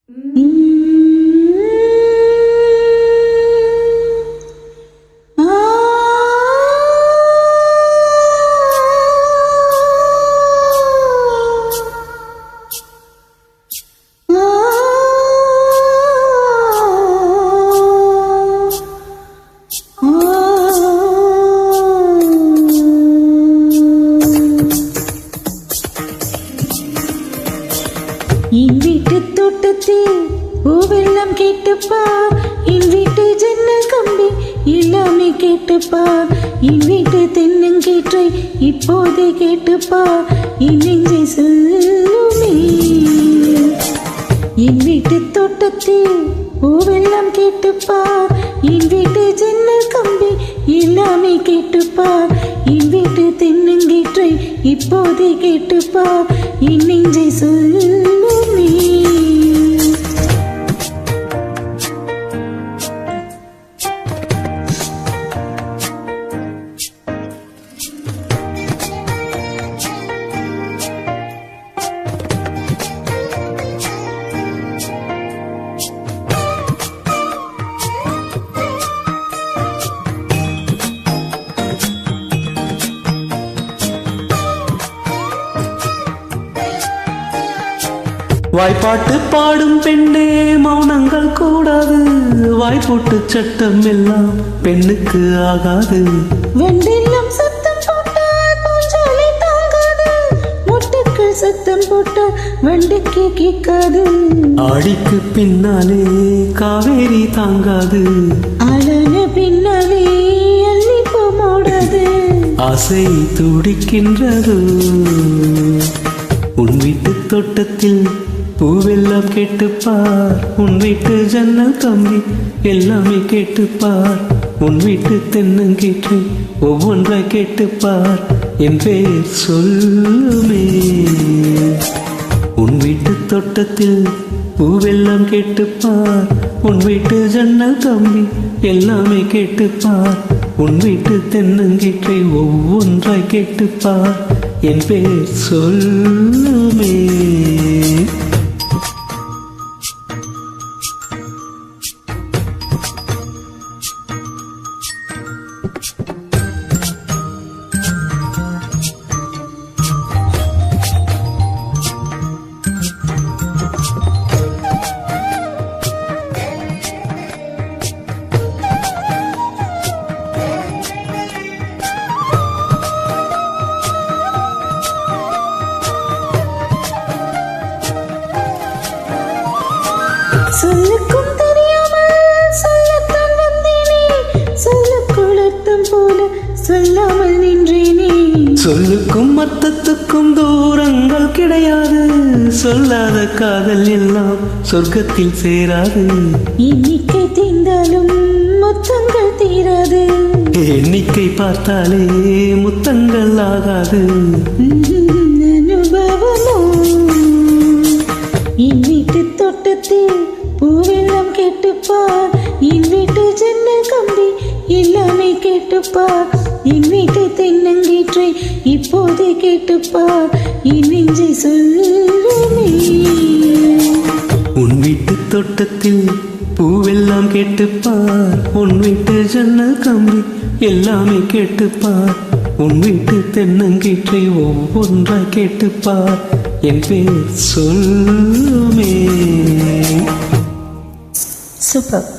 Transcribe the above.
என் வீட்டு தோட்டத்தில் பூவெல்லாம் கேட்டுப்பார், என் வீட்டு ஜன்னல் கம்பி எல்லாமே கேட்டுப்பார், என் வீட்டு தென்னங்கீற்றை இப்போதே கேட்டுப்பார், என் நெஞ்சை சொல்லுமே. என் வீட்டு தோட்டத்தில் பூவெல்லாம் கேட்டுப்பார், என் வீட்டு ஜன்னல் கம்பி எல்லாமே கேட்டுப்பார், என் வீட்டு தென்னங்கீற்றை இப்போதே கேட்டுப்பார், என் நெஞ்சை சொல்லுமே. வாய்ப்பாட்டு பாடும் பெண்ணே மௌனங்கள் கூடாது, வாய்ப்போட்டு சட்டம் எல்லாம் பெண்ணுக்கு ஆகாது. வெண்டெல்லாம் சத்தம் போட்டால் பூஞ்சாலை தாங்காது, முட்டுக்கு சத்தம் போட்டால் வண்டிக்கு கேட்காது. ஆடிக்கு பின்னாலே காவேரி தாங்காது, அழன பின்னாலே அள்ளி போடாது. ஆசை துடிக்கின்றது உன் வீட்டு தோட்டத்தில் பூவெல்லாம் கேட்டுப்பார், உன் வீட்டு ஜன்னல் கம்பி எல்லாமே கேட்டுப்பார், உன் வீட்டு தென்னங்கீற்றை ஒவ்வொன்றாய் கேட்டுப்பார், என் பேர் சொல்லுமே. உன் வீட்டு தோட்டத்தில் பூவெல்லாம் கேட்டுப்பார், உன் வீட்டு ஜன்னல் கம்பி எல்லாமே கேட்டுப்பார், உன் வீட்டு தென்னங்கீற்றை ஒவ்வொன்றாய் கேட்டுப்பார், என் பேர் சொல்லுமே. சொல்லுக்கும் தெரியாமல் சொல்லத்தான் வந்தேனே, சொல்லுக்குள் அர்த்தம் போல சொல்லாமல் நின்றேனே. சொல்லுக்கும் அர்த்தத்துக்கும் தூரங்கள் கிடையாது, சொல்லாத காதல் எல்லாம் சொர்க்கத்தில் சேராது. எண்ணிக்கை தீர்ந்தாலும் முத்தங்கள் தீராது, எண்ணிக்கை பார்த்தாலே முத்தங்கள் ஆகாது. அனுபவமோ என் வீட்டு தோட்டத்தில் பூவெல்லாம் கேட்டுப்பார், என் வீட்டு ஜன்னல் கம்பி எல்லாமே கேட்டுப்பார், என் வீட்டு தென்னங்கீற்றை இப்போதே கேட்டுப்பார், என் நெஞ்சை சொல்லுமே. உன் வீட்டு தோட்டத்தில் பூவெல்லாம் கேட்டுப்பார், உன் வீட்டு ஜன்னல் கம்பி எல்லாமே கேட்டுப்பார், உன் வீட்டு தென்னங்கீற்றை ஒவ்வொன்றாய் கேட்டுப்பார், என் பேர் சொல்லுமே. சூப்பர்.